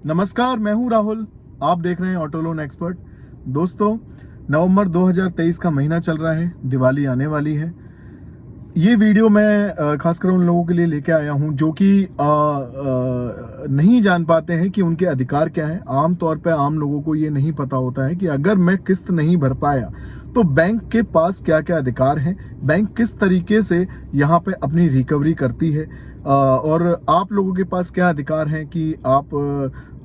नमस्कार, मैं हूं राहुल। आप देख रहे हैं ऑटो लोन एक्सपर्ट। दोस्तों, नवंबर 2023 का महीना चल रहा है, दिवाली आने वाली है। ये वीडियो मैं खासकर उन लोगों के लिए लेके आया हूं जो कि नहीं जान पाते हैं कि उनके अधिकार क्या है। आम तौर पे आम लोगों को ये नहीं पता होता है कि अगर मैं किस्त नहीं भर पाया तो बैंक के पास क्या क्या अधिकार हैं, बैंक किस तरीके से यहाँ पे अपनी रिकवरी करती है, और आप लोगों के पास क्या अधिकार हैं कि आप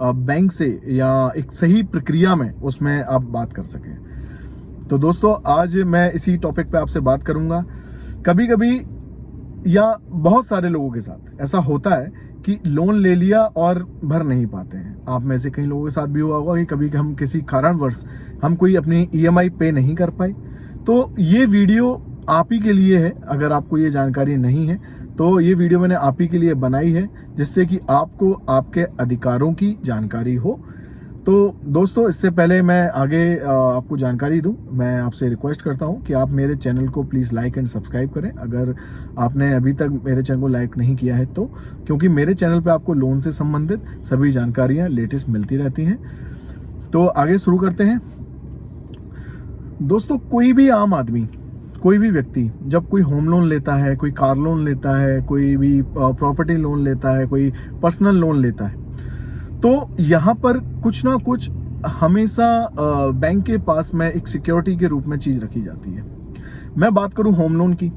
बैंक से या एक सही प्रक्रिया में उसमें आप बात कर सकें। तो दोस्तों, आज मैं इसी टॉपिक पे आपसे बात करूंगा। कभी कभी या बहुत सारे लोगों के साथ ऐसा होता है कि लोन ले लिया और भर नहीं पाते हैं। आप में से कई लोगों के साथ भी हुआ होगा कि कभी हम किसी कारणवश हम कोई अपनी ईएमआई पे नहीं कर पाए। तो ये वीडियो आप ही के लिए है। अगर आपको ये जानकारी नहीं है तो ये वीडियो मैंने आप ही के लिए बनाई है, जिससे कि आपको आपके अधिकारों की जानकारी हो। तो दोस्तों, इससे पहले मैं आगे आपको जानकारी दूं, मैं आपसे रिक्वेस्ट करता हूं कि आप मेरे चैनल को प्लीज़ लाइक एंड सब्सक्राइब करें, अगर आपने अभी तक मेरे चैनल को लाइक नहीं किया है तो, क्योंकि मेरे चैनल पे आपको लोन से संबंधित सभी जानकारियां लेटेस्ट मिलती रहती हैं। तो आगे शुरू करते हैं। दोस्तों, कोई भी आम आदमी, कोई भी व्यक्ति जब कोई होम लोन लेता है, कोई कार लोन लेता है, कोई भी प्रॉपर्टी लोन लेता है, कोई पर्सनल लोन लेता है, तो यहाँ पर कुछ ना कुछ हमेशा बैंक के पास में एक सिक्योरिटी के रूप में चीज रखी जाती है। मैं बात करूं होम लोन की,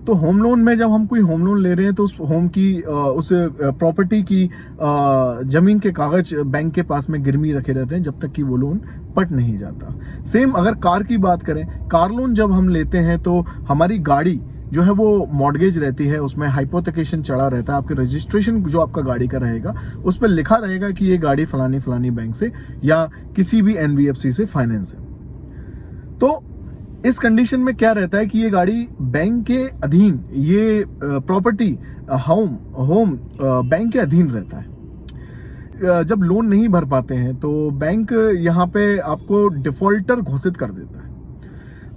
तो होम लोन में जब हम कोई होम लोन ले रहे हैं तो उस होम की उस प्रॉपर्टी की जमीन के कागज बैंक के पास में गिरवी रखे रहते हैं जब तक कि वो लोन पट नहीं जाता। सेम अगर कार की बात करें, कार लोन जब हम लेते हैं तो हमारी गाड़ी जो है वो मॉर्गेज रहती है, उसमें हाइपोथेकेशन चढ़ा रहता है। आपके रजिस्ट्रेशन जो आपका गाड़ी का रहेगा उस पर लिखा रहेगा कि ये गाड़ी फलानी फलानी बैंक से या किसी भी एनबीएफसी से फाइनेंस है। तो इस कंडीशन में क्या रहता है कि ये गाड़ी बैंक के अधीन, ये प्रॉपर्टी होम बैंक के अधीन रहता है। जब लोन नहीं भर पाते हैं तो बैंक यहाँ पे आपको डिफॉल्टर घोषित कर देता है।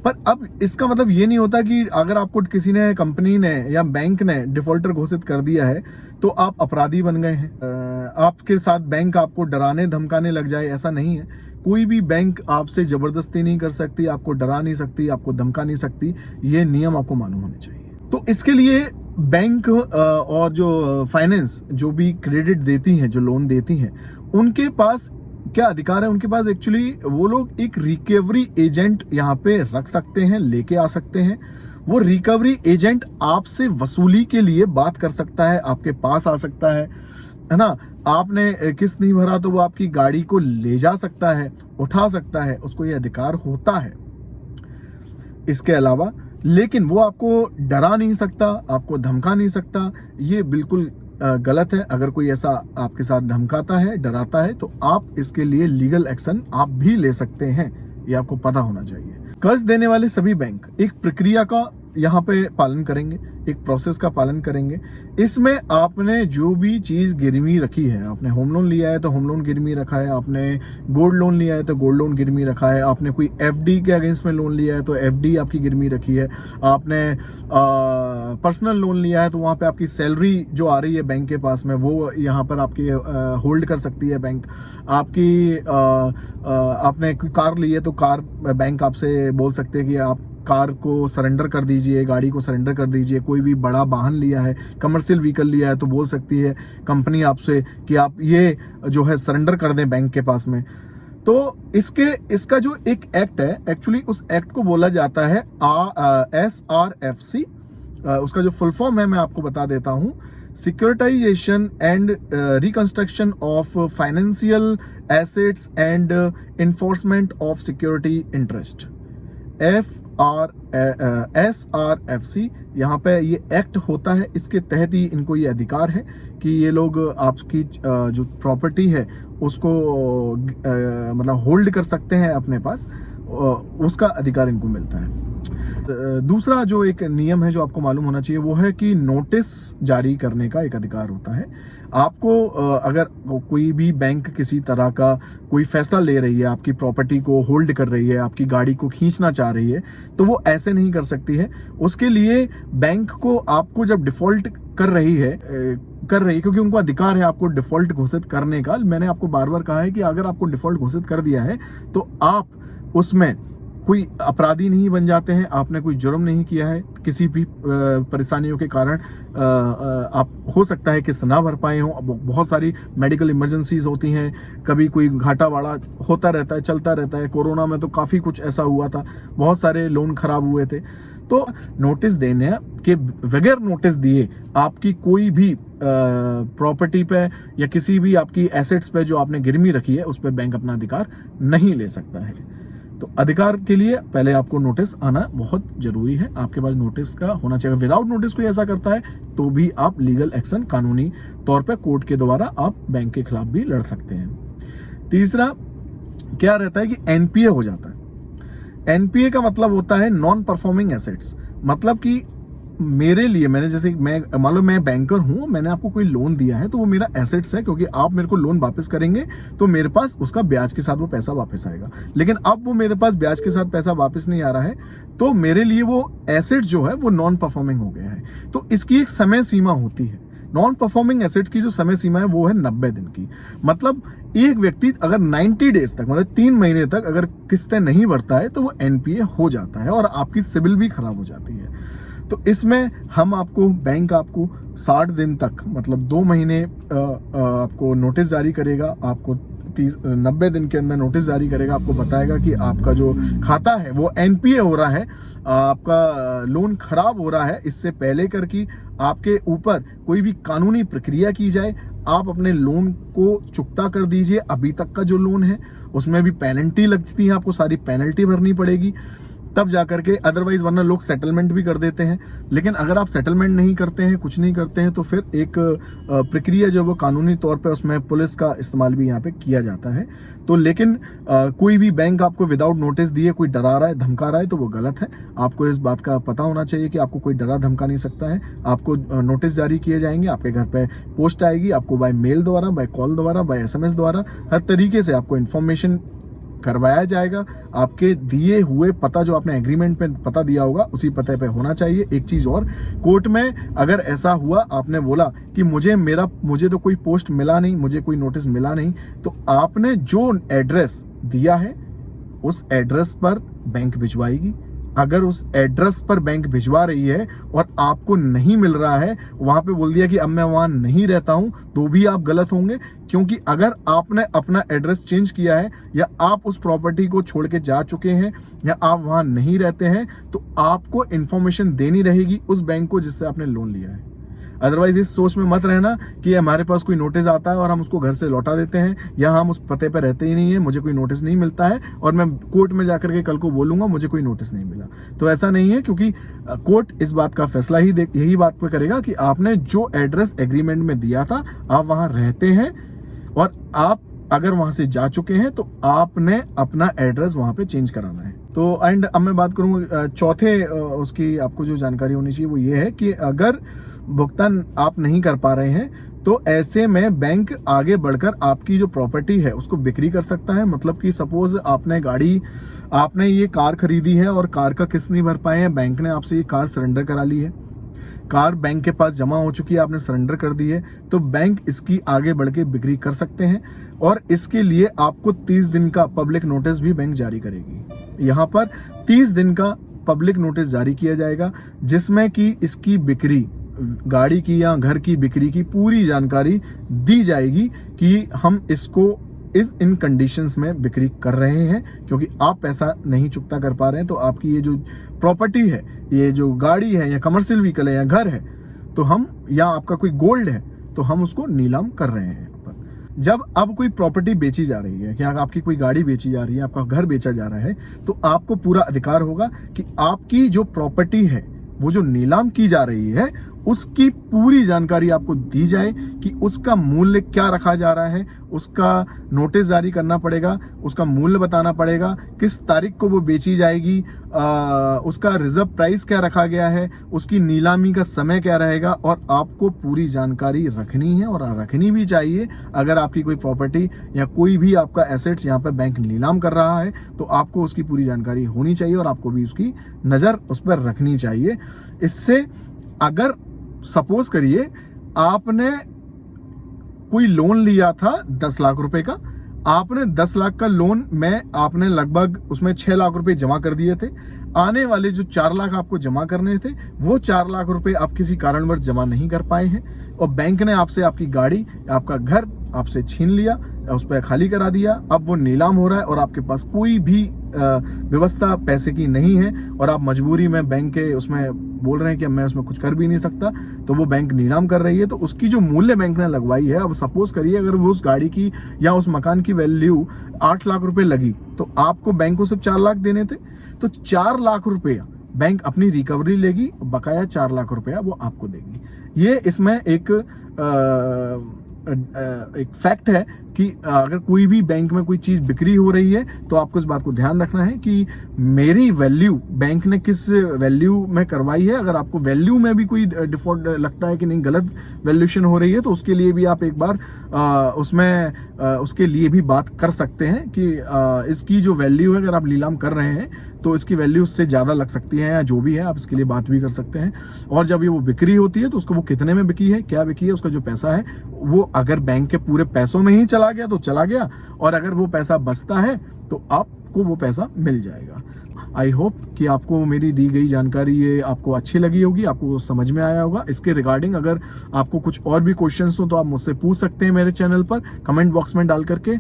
पर अब इसका मतलब ये नहीं होता कि अगर आपको किसी ने, कंपनी ने या बैंक ने डिफॉल्टर घोषित कर दिया है तो आप अपराधी बन गए हैं। आपके साथ बैंक आपको डराने धमकाने लग जाए, ऐसा नहीं है। कोई भी बैंक आपसे जबरदस्ती नहीं कर सकती, आपको डरा नहीं सकती, आपको धमका नहीं सकती। ये नियम आपको मालूम होने चाहिए। तो इसके लिए बैंक और जो फाइनेंस जो भी क्रेडिट देती हैं, जो लोन देती हैं, उनके पास क्या अधिकार है? उनके पास एक्चुअली वो लोग एक रिकवरी एजेंट यहाँ पे रख सकते हैं, लेके आ सकते हैं। वो रिकवरी एजेंट आपसे वसूली के लिए बात कर सकता है, आपके पास आ सकता है ना। आपने किस्त नहीं भरा तो वो आपकी गाड़ी को ले जा सकता है, उठा सकता है, उसको ये अधिकार होता है। इसके अलावा लेकिन वो आपको डरा नहीं सकता, आपको धमका नहीं सकता। ये बिल्कुल गलत है। अगर कोई ऐसा आपके साथ धमकाता है, डराता है, तो आप इसके लिए लीगल एक्शन आप भी ले सकते हैं। ये आपको पता होना चाहिए। कर्ज देने वाले सभी बैंक एक प्रक्रिया का यहाँ पे पालन करेंगे, एक प्रोसेस का पालन करेंगे। इसमें आपने जो भी चीज गिरवी रखी है, आपने होम लोन लिया है तो होम लोन गिरवी रखा है, आपने गोल्ड लोन लिया है तो गोल्ड लोन गिरवी रखा है, आपने कोई एफडी के अगेंस्ट में लोन लिया है तो एफडी आपकी गिरवी रखी है, आपने पर्सनल लोन लिया है तो वहां पे आपकी सैलरी जो आ रही है बैंक के पास में वो यहाँ पर आपकी होल्ड कर सकती है बैंक। आपकी आपने कार ली है तो कार बैंक आपसे बोल सकते हैं कि आप कार को सरेंडर कर दीजिए, गाड़ी को सरेंडर कर दीजिए। कोई भी बड़ा वाहन लिया है, कमर्शियल व्हीकल लिया है, तो बोल सकती है कंपनी आपसे कि आप ये जो है सरेंडर कर दें बैंक के पास में। तो इसका जो एक एक्ट है, एक्चुअली उस एक्ट को बोला जाता है SRFC। उसका जो फुल फॉर्म है मैं आपको बता देता हूं, securitisation and reconstruction of financial assets and enforcement of security interest, SRFC। यहाँ पे ये एक्ट होता है, इसके तहत ही इनको ये अधिकार है कि ये लोग आपकी जो प्रॉपर्टी है उसको मतलब होल्ड कर सकते हैं अपने पास, उसका अधिकार इनको मिलता है। दूसरा जो एक नियम है जो आपको मालूम होना चाहिए वो है कि नोटिस जारी करने का एक अधिकार होता है। आपको अगर कोई भी बैंक किसी तरह का कोई फैसला ले रही है, आपकी प्रॉपर्टी को होल्ड कर रही है, आपकी गाड़ी को खींचना चाह रही है, तो वो ऐसे नहीं कर सकती है। उसके लिए बैंक को आपको जब डिफॉल्ट कर रही है क्योंकि उनको अधिकार है आपको डिफॉल्ट घोषित करने का। मैंने आपको बार बार कहा है कि अगर आपको डिफॉल्ट घोषित कर दिया है तो आप उसमें कोई अपराधी नहीं बन जाते हैं, आपने कोई जुर्म नहीं किया है, किसी भी परेशानियों के कारण आप हो सकता है किस्त ना भर पाए हो। बहुत सारी मेडिकल इमरजेंसीज होती हैं, कभी कोई घाटा वाड़ा होता रहता है, चलता रहता है। कोरोना में तो काफ़ी कुछ ऐसा हुआ था, बहुत सारे लोन खराब हुए थे। तो नोटिस देने के बगैर नोटिस दिए आपकी कोई भी प्रॉपर्टी पे या किसी भी आपकी एसेट्स पे जो आपने गिरवी रखी है उस पर बैंक अपना अधिकार नहीं ले सकता है। तो अधिकार के लिए पहले आपको नोटिस आना बहुत जरूरी है, आपके पास नोटिस का होना चाहिए। विदाउट नोटिस कोई ऐसा करता है तो भी आप लीगल एक्शन कानूनी तौर पे कोर्ट के द्वारा आप बैंक के खिलाफ भी लड़ सकते हैं। तीसरा क्या रहता है कि एनपीए हो जाता है। एनपीए का मतलब होता है नॉन परफॉर्मिंग एसेट्स। मतलब कि मेरे लिए मैं मान लो मैं बैंकर हूं, मैंने आपको कोई लोन दिया है तो वो मेरा एसेट्स है, क्योंकि आप मेरे को लोन वापस करेंगे तो मेरे पास उसका ब्याज के साथ वो पैसा वापस आएगा। लेकिन अब वो मेरे पास ब्याज के साथ पैसा वापस नहीं आ रहा है तो मेरे लिए वो एसेट जो है वो नॉन परफॉर्मिंग हो गया है। तो इसकी एक समय सीमा होती है। नॉन परफॉर्मिंग एसेट्स की जो समय सीमा है वो है 90 दिन की। मतलब एक व्यक्ति अगर 90 डेज तक, मतलब 3 महीने तक अगर किस्तें नहीं भरता है तो वो एनपीए हो जाता है और आपकी सिबिल भी खराब हो जाती है। तो इसमें बैंक आपको 60 दिन तक, मतलब 2 महीने आपको नोटिस जारी करेगा, आपको 90 दिन के अंदर नोटिस जारी करेगा, आपको बताएगा कि आपका जो खाता है वो एनपीए हो रहा है, आपका लोन खराब हो रहा है। इससे पहले करके आपके ऊपर कोई भी कानूनी प्रक्रिया की जाए, आप अपने लोन को चुकता कर दीजिए। अभी तक का जो लोन है उसमें भी पेनल्टी लगती है, आपको सारी पेनल्टी भरनी पड़ेगी तब जाकर के, अदरवाइज वरना लोग सेटलमेंट भी कर देते हैं। लेकिन अगर आप सेटलमेंट नहीं करते हैं, कुछ नहीं करते हैं, तो फिर एक प्रक्रिया जो वो कानूनी तौर पे उसमें पुलिस का इस्तेमाल भी यहाँ पे किया जाता है। तो लेकिन कोई भी बैंक आपको विदाउट नोटिस दिए कोई डरा रहा है, धमका रहा है तो वो गलत है। आपको इस बात का पता होना चाहिए कि आपको कोई डरा धमका नहीं सकता है। आपको नोटिस जारी किए जाएंगे, आपके घर पे पोस्ट आएगी, आपको बाय मेल द्वारा, बाय कॉल द्वारा, बाय SMS द्वारा, हर तरीके से आपको इन्फॉर्मेशन करवाया जाएगा। आपके दिए हुए पता, जो आपने एग्रीमेंट पे पता दिया होगा, उसी पते पे होना चाहिए। एक चीज और, कोर्ट में अगर ऐसा हुआ, आपने बोला कि मुझे तो कोई पोस्ट मिला नहीं, मुझे कोई नोटिस मिला नहीं, तो आपने जो एड्रेस दिया है उस एड्रेस पर बैंक भिजवाएगी। अगर उस एड्रेस पर बैंक भिजवा रही है और आपको नहीं मिल रहा है, वहां पे बोल दिया कि अब मैं वहां नहीं रहता हूं, तो भी आप गलत होंगे। क्योंकि अगर आपने अपना एड्रेस चेंज किया है या आप उस प्रॉपर्टी को छोड़ के जा चुके हैं या आप वहां नहीं रहते हैं, तो आपको इंफॉर्मेशन देनी रहेगी उस बैंक को जिससे आपने लोन लिया है। अदरवाइज इस सोच में मत रहना कि हमारे पास कोई नोटिस आता है और हम उसको घर से लौटा देते हैं, या हम उस पते पर रहते ही नहीं है, मुझे कोई नोटिस नहीं मिलता है और मैं कोर्ट में जाकर के कल को बोलूंगा मुझे कोई नोटिस नहीं मिला। तो ऐसा नहीं है, क्योंकि कोर्ट इस बात का फैसला यही बात पे करेगा कि आपने जो एड्रेस एग्रीमेंट में दिया था, आप वहां रहते हैं और आप अगर वहां से जा चुके हैं तो आपने अपना एड्रेस वहां पे चेंज कराना है। तो एंड अब मैं बात करूं चौथे उसकी आपको जो जानकारी होनी चाहिए वो ये है कि अगर भुगतान आप नहीं कर पा रहे हैं तो ऐसे में बैंक आगे बढ़कर आपकी जो प्रॉपर्टी है उसको बिक्री कर सकता है। मतलब कि सपोज आपने ये कार खरीदी है और कार का किस्त नहीं भर पाए हैं, बैंक ने आपसे ये कार सरेंडर करा ली है, कार बैंक के पास जमा हो चुकी है, आपने सरेंडर कर दी है, तो बैंक इसकी आगे बढ़ के बिक्री कर सकते हैं और इसके लिए आपको 30 दिन का पब्लिक नोटिस भी बैंक जारी करेगी। यहाँ पर 30 दिन का पब्लिक नोटिस जारी किया जाएगा जिसमें कि इसकी बिक्री, गाड़ी की या घर की बिक्री की पूरी जानकारी दी जाएगी कि हम इसको इन कंडीशंस में बिक्री कर रहे हैं, क्योंकि आप पैसा नहीं चुकता कर पा रहे हैं। तो आपकी ये जो प्रॉपर्टी है, ये जो गाड़ी है या कमर्शियल व्हीकल है या घर है, तो हम, या आपका कोई गोल्ड है, तो हम उसको नीलाम कर रहे हैं। जब अब कोई प्रॉपर्टी बेची जा रही है, कि आपकी कोई गाड़ी बेची जा रही है, आपका घर बेचा जा रहा है, तो आपको पूरा अधिकार होगा कि आपकी जो प्रॉपर्टी है वो जो नीलाम की जा रही है उसकी पूरी जानकारी आपको दी जाए कि उसका मूल्य क्या रखा जा रहा है, उसका नोटिस जारी करना पड़ेगा, उसका मूल्य बताना पड़ेगा, किस तारीख को वो बेची जाएगी, उसका रिजर्व प्राइस क्या रखा गया है, उसकी नीलामी का समय क्या रहेगा, और आपको पूरी जानकारी रखनी है और रखनी भी चाहिए। अगर आपकी कोई प्रॉपर्टी या कोई भी आपका एसेट्स यहाँ पे बैंक नीलाम कर रहा है तो आपको उसकी पूरी जानकारी होनी चाहिए और आपको भी उसकी नजर उस पर रखनी चाहिए। इससे अगर सपोज करिए आपने कोई लोन लिया था 10 लाख रुपए का, आपने 10 लाख का लोन में आपने लगभग उसमें 6 लाख रुपए जमा कर दिए थे। आने वाले जो 4 लाख आपको जमा करने थे, वो 4 लाख रुपए आप किसी कारणवश जमा नहीं कर पाए हैं और बैंक ने आपसे आपकी गाड़ी, आपका घर आपसे छीन लिया, उस पर खाली करा दिया। अब वो नीलाम हो रहा है और आपके पास कोई भी व्यवस्था पैसे की नहीं है और आप मजबूरी में बैंक के उसमें बोल रहे हैं कि मैं उसमें कुछ कर भी नहीं सकता, तो वो बैंक नीलाम कर रही है। तो उसकी जो मूल्य बैंक ने लगवाई है, अब सपोज करिए अगर वो उस गाड़ी की या उस मकान की वैल्यू 8 लाख रुपए लगी, तो आपको बैंक को सिर्फ 4 लाख देने थे, तो 4 लाख रुपया बैंक अपनी रिकवरी लेगी, बकाया 4 लाख रुपया वो आपको देगी। ये इसमें एक फैक्ट है कि अगर कोई भी बैंक में कोई चीज बिक्री हो रही है तो आपको इस बात को ध्यान रखना है कि मेरी वैल्यू बैंक ने किस वैल्यू में करवाई है। अगर आपको वैल्यू में भी कोई डिफॉल्ट लगता है कि नहीं, गलत वैल्यूएशन हो रही है, तो उसके लिए भी आप एक बार उसके लिए भी बात कर सकते हैं कि इसकी जो वैल्यू है, अगर आप नीलाम कर रहे हैं तो इसकी वैल्यू उससे ज्यादा लग सकती है या जो भी है, आप इसके लिए बात भी कर सकते हैं। और जब ये वो बिक्री होती है तो उसको वो कितने में बिकी है, क्या बिकी है, उसका जो पैसा है वो अगर बैंक के पूरे पैसों में ही चला गया तो चला गया, और अगर वो पैसा बचता है तो आपको वो पैसा मिल जाएगा। आई होप कि आपको मेरी दी गई जानकारी ये आपको अच्छी लगी होगी, आपको समझ में आया होगा। इसके रिगार्डिंग अगर आपको कुछ और भी क्वेश्चंस हो तो आप मुझसे पूछ सकते हैं मेरे चैनल पर कमेंट बॉक्स में डाल करके।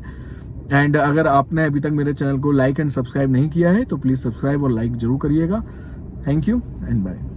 एंड अगर आपने अभी तक मेरे चैनल को लाइक एंड सब्सक्राइब नहीं किया है तो प्लीज सब्सक्राइब और लाइक जरूर करिएगा। Thank you and bye.